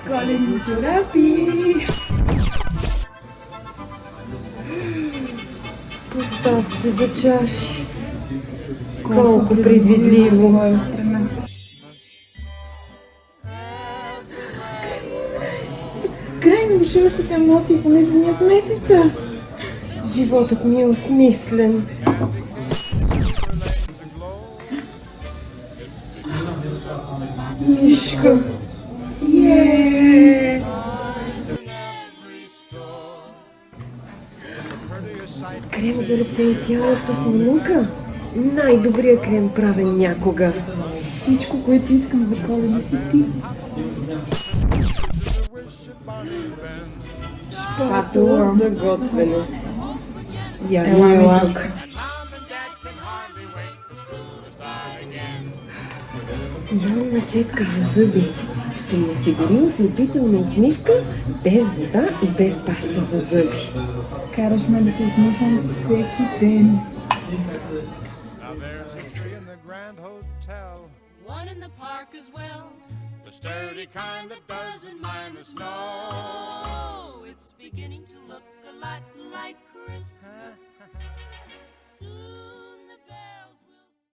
Коледни чорапи! Поставки за чаши. Колко предвидливо. Твоя страна. Край на бушуващите емоции в онезният месеца. Животът ми е осмислен. Мишка. Е! Крем за ръце и тяло с манука. Най-добрият крем правен някога. Всичко, което искам за Коледа си ти. Шпатула за готвене. Ела ми тук. Йонна четка за зъби. Ще ми осигури ослепителна усмивка, без вода и без паста за зъби. Караш ме да се усмихвам всеки ден. Now there's a tree in the Grand Hotel, One in the park as well, the sturdy kind that doesn't mind the snow.